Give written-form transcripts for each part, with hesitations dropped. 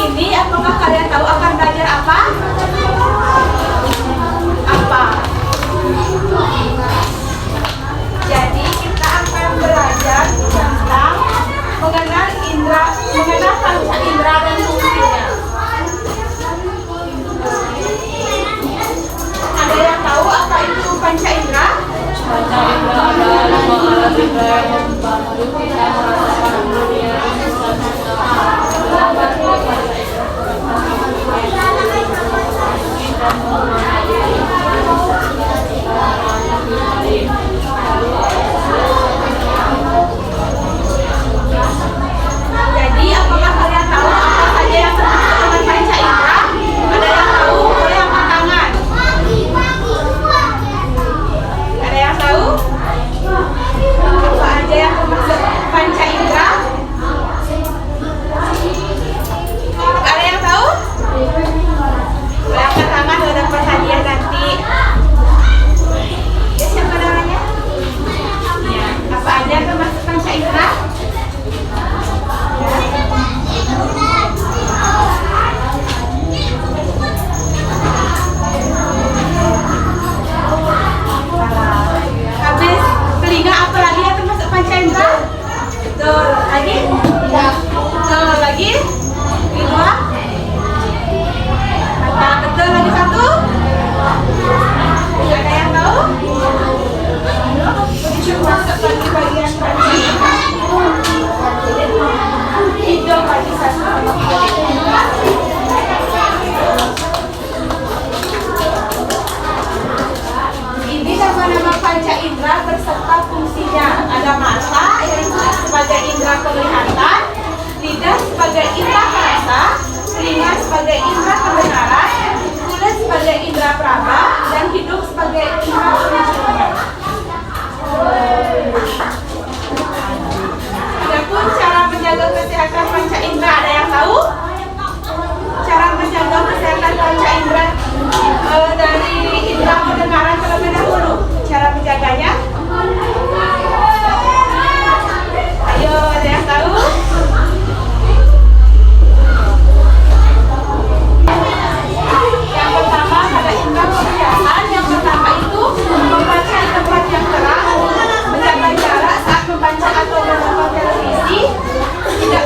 ini apakah kalian tahu akan belajar apa? Apa? Jadi kita akan belajar tentang mengenal panca indera dan fungsinya. Ada yang tahu apa itu panca indera? Panca indera adalah 5 alat indera yang membantu kita merasakan dunia Jadi apakah kalian tahu apa saja yang termasuk dengan panca indera? Ada yang tahu? Boleh angkat tangan. Ada yang tahu? Apa aja yang termasuk panca indera? Ada yang tahu? Boleh angkat tangan, udah dapat hadiah nanti. Ya, siapa namanya? Ya, apa aja yang termasuk panca indera? Habis telinga, apa lagi yang termasuk panca indera? Betul. Lagi? Betul. Lagi? Kedua? Mata. Betul. Lagi satu? Ada yang tahu? Masuk lagi bagian panca indera. Hidung lagi satu. Ini nama-nama panca indera berserta fungsinya. Ada mata yang sebagai indera penglihatan, lidah sebagai indera perasa, telinga sebagai indera pendengaran, kulit sebagai indera peraba, dan hidung sebagai indera penciuman. Adapun cara menjaga kesehatan panca indera, ada yang tahu? Cara menjaga kesehatan panca indera dari indera pendengaran terlebih dahulu. Cara menjaganya? Ayo, ada yang tahu? Yang pertama ada indera penglihatan. Yang pertama itu membaca di tempat yang terang, menjaga jarak saat membaca atau menonton televisi, tidak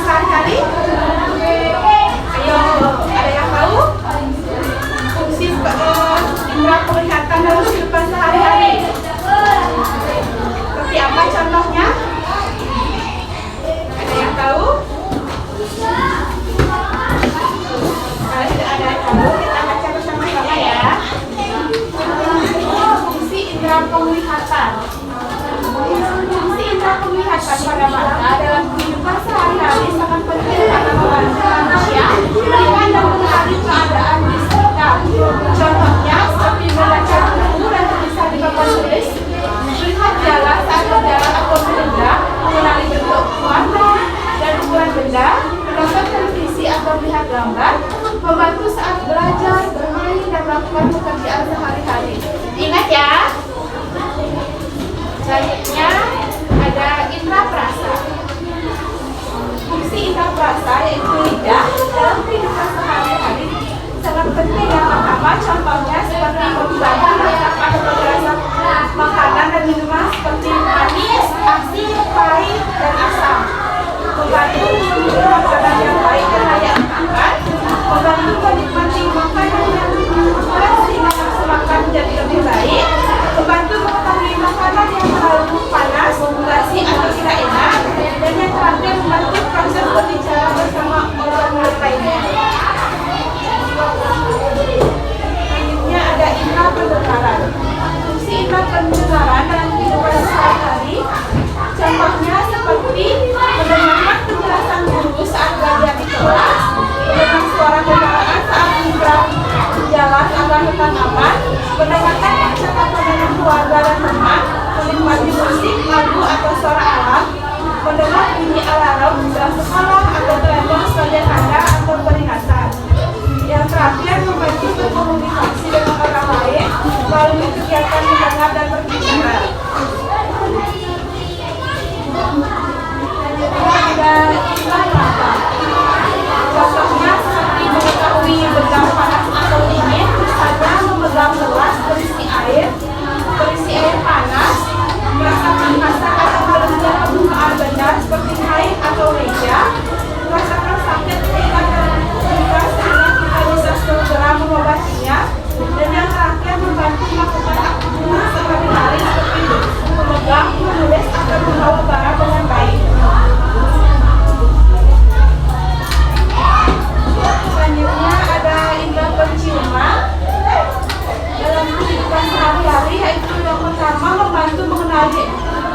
sehari-hari? Ayo, ada yang tahu? Fungsi indera penglihatan dalam kehidupan sehari-hari. Seperti apa contohnya? Ada yang tahu? Kalau tidak ada yang tahu, kita baca bersama-sama ya. Fungsi indera penglihatan. Fungsi indera penglihatan pada mata dalam kehidupan sehari-hari sangat penting karena membantu manusia melihat dan mengenali keadaan di sekitar. Contohnya seperti membaca buku dan tulisan di papan tulis, melihat jalan saat berjalan atau benda, mengenali bentuk warna dan ukuran benda, menonton televisi atau melihat gambar, membantu saat belajar, bermain dan melakukan pekerjaan sehari-hari. Ingat ya. Selanjutnya ada indera perasa. Fungsi indera perasa yaitu lidah dalam kehidupan sehari-hari sangat penting. Yang pertama contohnya seperti membantu merasakan rasa makanan dan minuman seperti manis, asin, pahit, dan asam. Membantu memilih makanan yang baik dan layak makan. Membantu menikmati makanan yang akurat sehingga nafsu makan menjadi lebih baik. Membantu mengetahui makanan yang terlalu panas, basi atau tidak enak. Dan yang terakhir membantu proses berbicara bersama orang lainnya. Selanjutnya ada indera pendengaran. Fungsi indera pendengaran dalam kehidupan sehari-hari contohnya seperti mendengarkan penjelasan guru saat belajar di kelas, mendengar suara kendaraan saat menyeberang jalan agar tetap aman, mendengarkan percakapan dengan keluarga dan teman, menikmati musik, lagu atau suara alam, mendengar bunyi alarm setelah sekolah atau telepon sebagai tanda atau peringatan. Yang terakhir membantu berkomunikasi dengan orang lain melalui kegiatan mendengar dan berbicara. Ada indera mata. Contohnya seperti mengetahui benda panas atau dingin, misalnya memegang gelas berisi air panas, merasakan masak atau halusnya permukaan benda seperti kain atau meja, merasakan sakit ketika terluka sehingga kita bisa segera mengobatinya, dan yang terakhir membantu melakukan aktivitas sehari-hari seperti memegang, menulis atau membawa barang dengan baik. Selanjutnya ada indera penciuman. Dalam kehidupan sehari-hari yaitu yang pertama membantu mengenali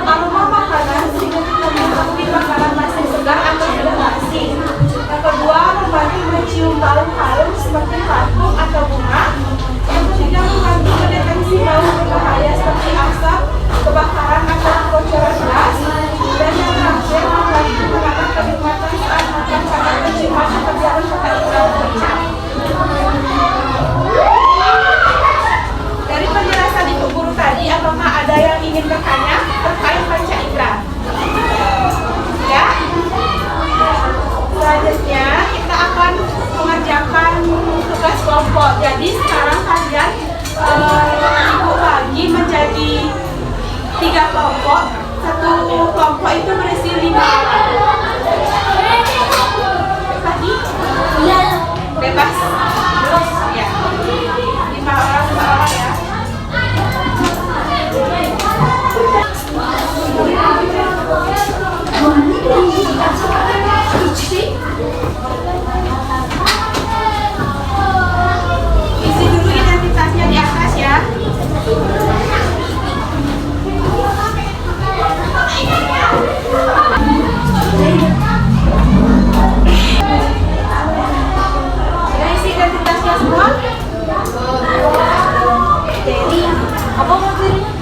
aroma makanan sehingga kita mengetahui makanan masih segar atau sudah basi. Yang kedua membantu mencium bau harum seperti parfum atau bunga. Yang ketiga membantu mendeteksi bau berbahaya seperti asap, kebakaran atau kebocoran gas. Dan yang terakhir membantu menangkap kenikmatan saat makan karena penciuman yang berjalan pada indera pendengaran. Dari penjelasan Ibu Guru tadi, apakah ada yang ingin bertanya terkait panca indera? Ya. Selanjutnya kita akan mengerjakan tugas kelompok. Jadi sekarang kalian Ibu bagi menjadi 3 kelompok. Satu kelompok itu berisi 5 orang. Tadi? Bebas. Ya. 5 orang ya. Isi dulu identitasnya di atas ya. Sudah isi identitasnya semua? Jadi, apa materinya?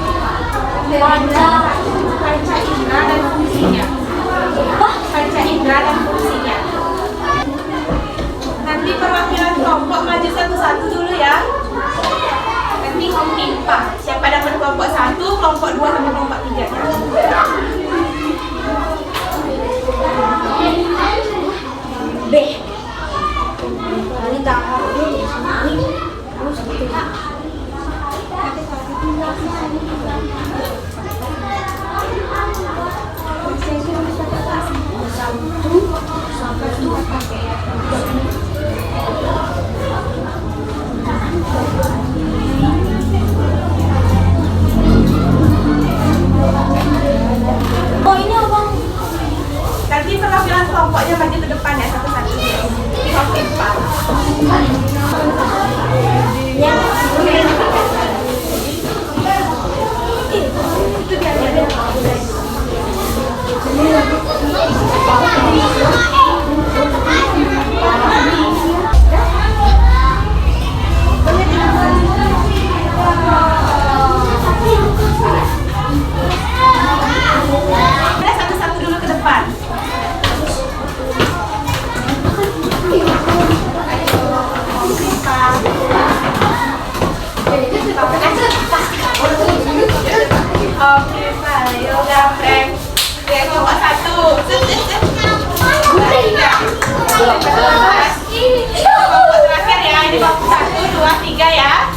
Panca indera dan fungsinya. Panca indera dan fungsinya. Nanti perwakilan kelompok maju satu-satu dulu ya. Nanti ngomongin siapa dapat kelompok 1, kelompok 2 sama kelompok 3 ya. B. Ini tangan dulu. Ini terus gitu. Kelompok terakhir ya, ini kelompok 1, 2, 3 ya.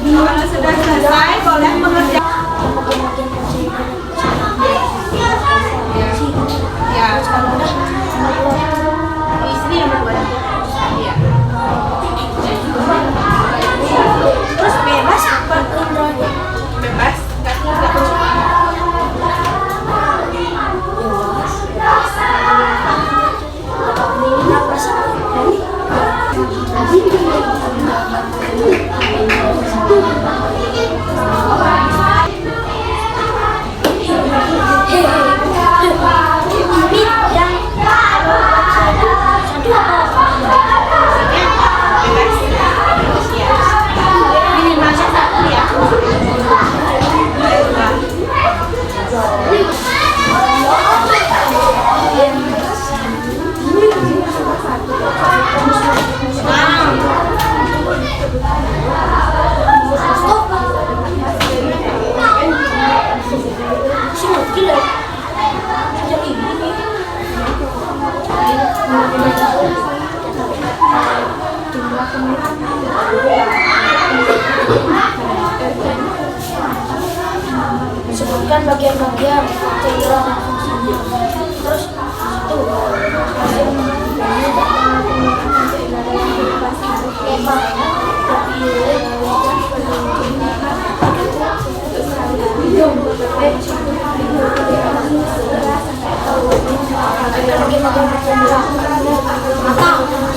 Kalau sudah selesai, boleh mengerjakan. Ya, di sini nomor 2. Iya. Terus bebas apa? Bebas, nggak sebutkan bagian-bagian cendera dan fungsinya. Terus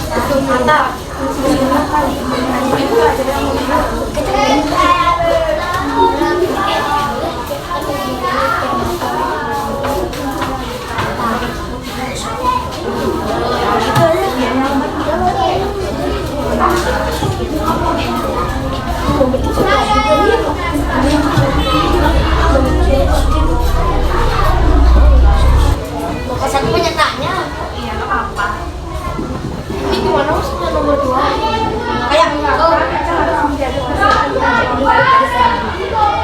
satu mata satu penyertanya. Iya, nggak apa-apa. Ini gimana maksudnya nomor 2? Kayak Kita harus menjaga kesehatan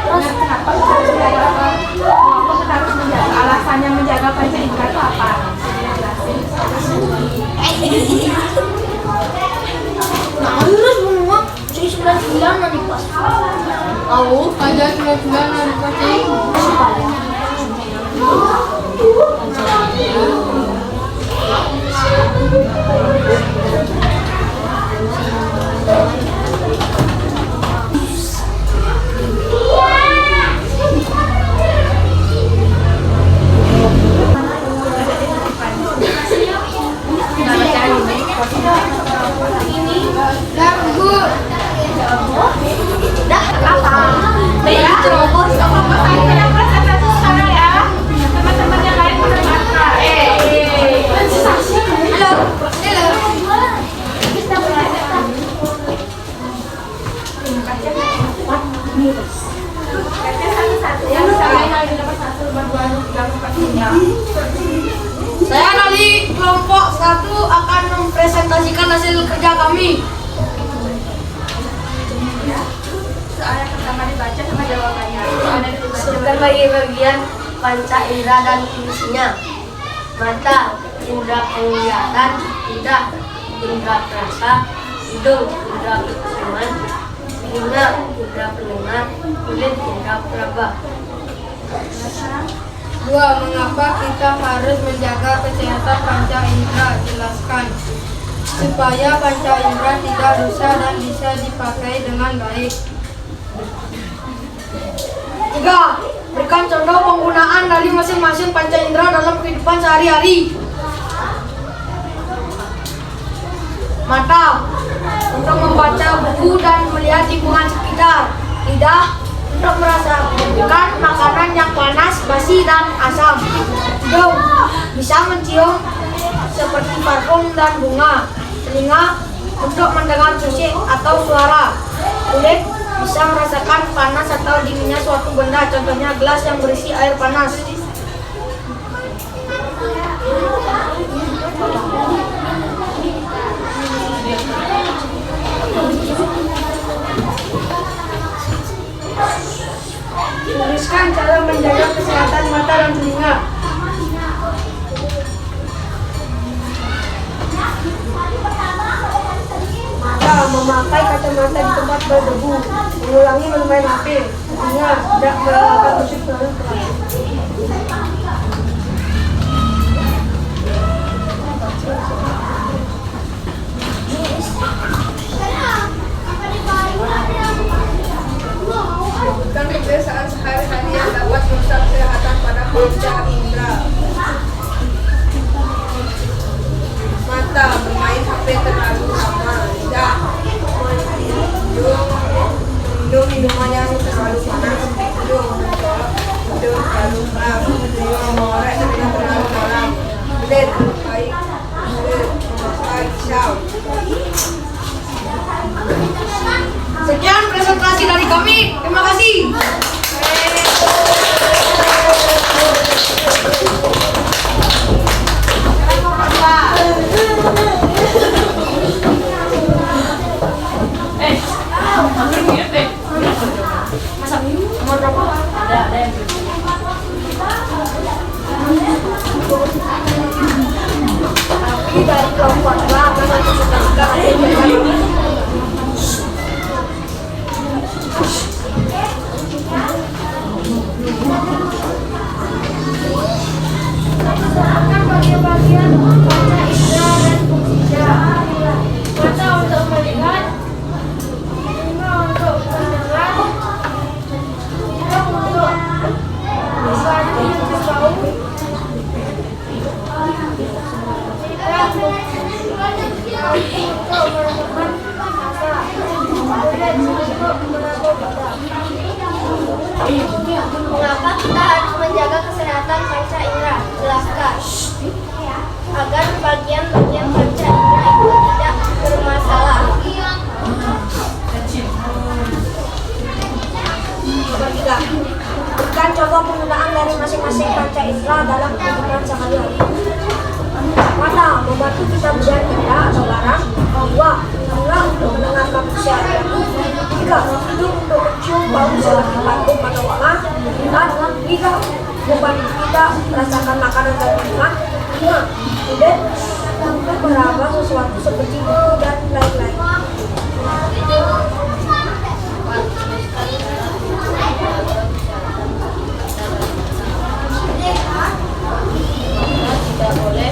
terus kenapa kita harus menjaga apa? Kenapa kita harus menjaga? Alasannya menjaga panca indera itu apa? nah harus semua jadi 99 nanti pas. Tahu aja 99 nanti pasti. Kelompok saya yang presentasi sekarang ya. Teman-teman yang lain mendengarkan. Saya dari kelompok 1 akan mempresentasikan hasil kerja kami. Soalnya pertama dibaca sama jawabannya. Soalnya dibaca. Sebutkan bagian panca indera dan fungsinya. Mata, indera penglihatan, lidah, indera perasa, hidung, indera penciuman, telinga, indera pendengar, kulit, indera peraba. 2. Mengapa kita harus menjaga kesehatan panca indera? Jelaskan. Supaya panca indera tidak rusak dan bisa dipakai dengan baik. 3. Berikan contoh penggunaan dari masing-masing panca indera dalam kehidupan sehari-hari. Mata, untuk membaca buku dan melihat lingkungan sekitar. Lidah, untuk merasakan makanan yang panas, basi, dan asam. Hidung, bisa mencium seperti parfum dan bunga. Telinga, untuk mendengar musik atau suara. Kulit, bisa merasakan panas atau dinginnya suatu benda, contohnya gelas yang berisi air panas. Tuliskan cara menjaga kesehatan mata dan telinga. memakai kacamata di tempat berdebu, mengulangi bermain HP, ingat tidak melakukan musik terlalu keras. Bukan kebiasaan sehari-hari yang dapat merusak kesehatan pada panca indera. Mata, bermain HP terlalu lama. Lidah, minum minuman yang terlalu panas. Hidung terlalu keras. Mengorek telinga terlalu dalam. Kulit, memakai pisau. Sekian presentasi dari kami. Terima kasih. Tapi dari kelompok bagian-bagian panca indera dan fungsinya. Mata untuk melihat, telinga untuk mendengar, hidung untuk menikmati bau, lidah untuk menemukan rasa, kulit untuk meraba badan. Mengapa kita harus menjaga kesehatan panca indera? Jelaskan. Agar bagian-bagian panca indera itu tidak bermasalah. Nomor 3. Berikan contoh penggunaan dari masing-masing panca indera dalam kehidupan sehari-hari. Mata, membantu kita melihat benda atau barang. 2. Telinga untuk mendengarkan musik. 3. Hidung untuk mencium bau seperti parfum atau wangi. 4. Lidah membantu kita merasakan makanan dan minuman. 5. Kulit untuk meraba sesuatu seperti buku dan lain-lain. Tidak boleh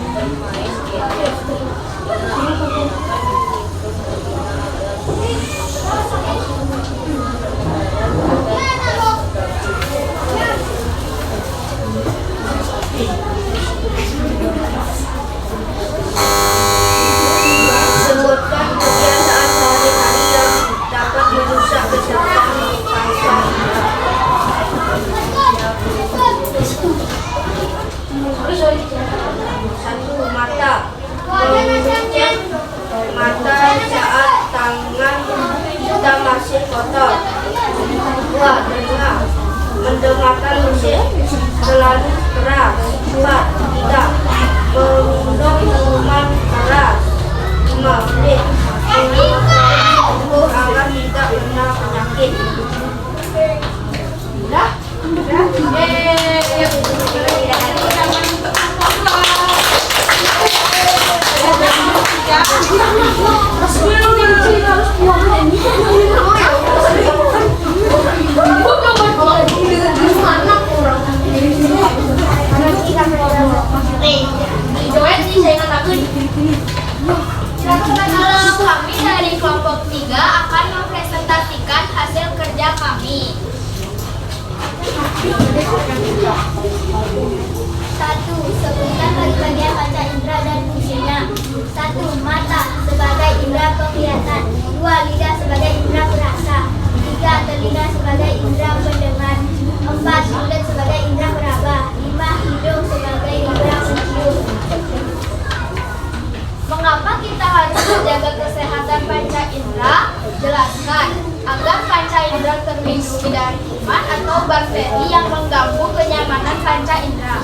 bermain Sebutkan kebiasaan sehari-hari yang dapat merusak kesehatan panca indera. 1. Mata, mengecek mata saat tangan kita masih kotor. 2. Telinga, mendengarkan musik terlalu keras. 4. Lidah, meminum minuman keras. 5. Kulit, mengukur agar tidak kena penyakit. Kalau kami dari kelompok 3 akan mempresentasikan hasil kerja kami. 1. Sebutkan bagian panca indera dan fungsinya. 1. Mata sebagai indera penglihatan. 2. Lidah sebagai indera perasa. 3. Telinga sebagai indera pendengar. 4. Kulit sebagai indera peraba. 5. Hidung sebagai indera mencium. Mengapa kita harus menjaga kesehatan panca indera? Jelaskan. Agar panca indera terlindungi dari kuman atau bakteri yang mengganggu kenyamanan panca indera.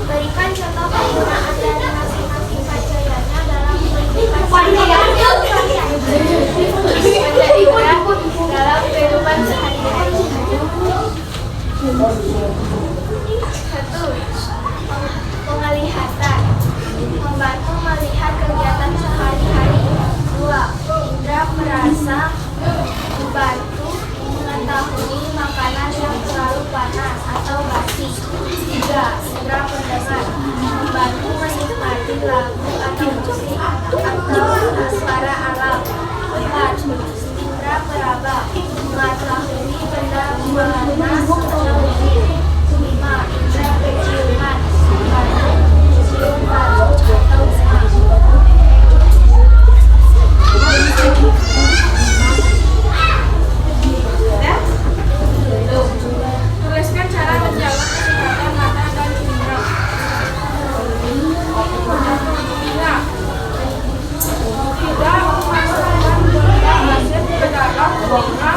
Berikan contoh penggunaan dari masing-masing panca indera dalam kehidupan Panca indera dalam kehidupan sehari-hari. 1. Penglihatan, membantu melihat kegiatan perasa, membantu mengetahui makanan yang terlalu panas atau basi. 3. Indra pendengar, membantu menikmati lagu atau musik atau suara alam. 4. Indra peraba, mengetahui benda panas atau dingin. 5. Indra penciuman, membantu mencium bau atau semak. Tuliskan cara menjaga kesehatan mata dan indera. Ingat, tidak memasukkan benda asin ke dalam telinga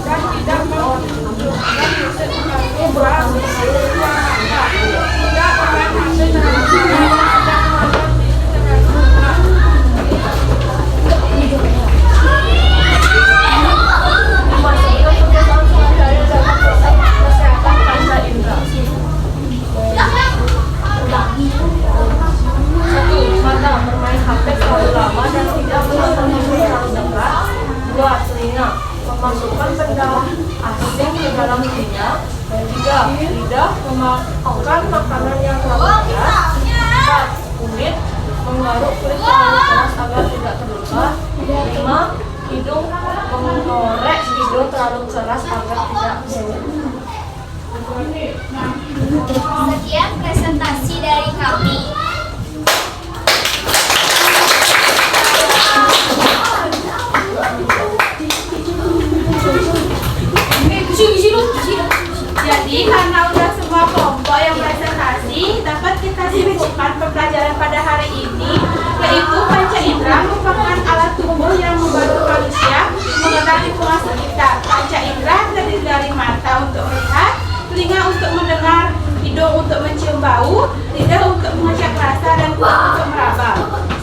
dan tidak menunjukkan musik mengganggu ruang mata. Tidak makan hasil terlalu panas dan menonton TV terlalu lama. Kesehatan panca indera. 1. Mata, bermain HP terlalu lama dan tidak menonton TV terlalu dekat. 2. Telinga, memasukkan benda asing ke dalam telinga. 3. Lidah, memakan makanan yang terlalu pedas. 4. Kulit, menggaruk kulit terlalu keras agar tidak terluka. 5. Hidung, mengorek hidung terlalu keras agar tidak kesengat. Sekian presentasi dari kami. Jadi karena udah semua kelompok yang presentasi, dapat kita simpulkan pembelajaran pada hari ini, yaitu panca indera merupakan alat tubuh yang membantu manusia mengenal lingkungan sekitar. Panca indera terdiri dari mata untuk melihat, telinga untuk mendengar, hidung untuk mencium bau, lidah untuk mengecek rasa, dan kulit untuk meraba.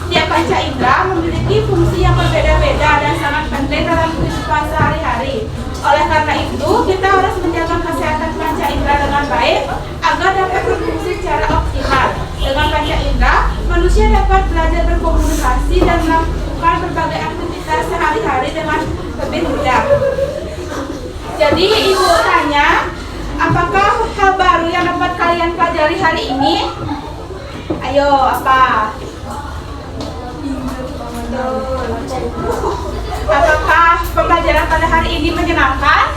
Setiap panca indera memiliki fungsi yang berbeda-beda dan sangat penting dalam kehidupan sehari-hari. Oleh karena itu, kita harus menjaga kesehatan panca indera dengan baik agar dapat berfungsi secara optimal. Dengan panca indera, manusia dapat belajar berkomunikasi dan melakukan berbagai aktivitas sehari-hari dengan lebih mudah. Jadi, Ibu tanya, apakah hal baru yang dapat kalian pelajari hari ini? Ayo, apa? Apakah pembelajaran pada hari ini menyenangkan?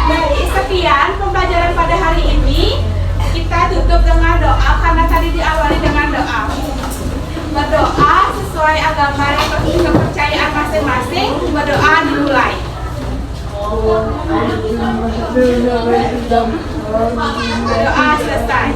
Baik, sekian pembelajaran pada hari ini. Kita tutup dengan doa karena tadi diawali dengan doa. Berdoa sesuai agama dan kepercayaan masing-masing. Berdoa dimulai. Doa selesai.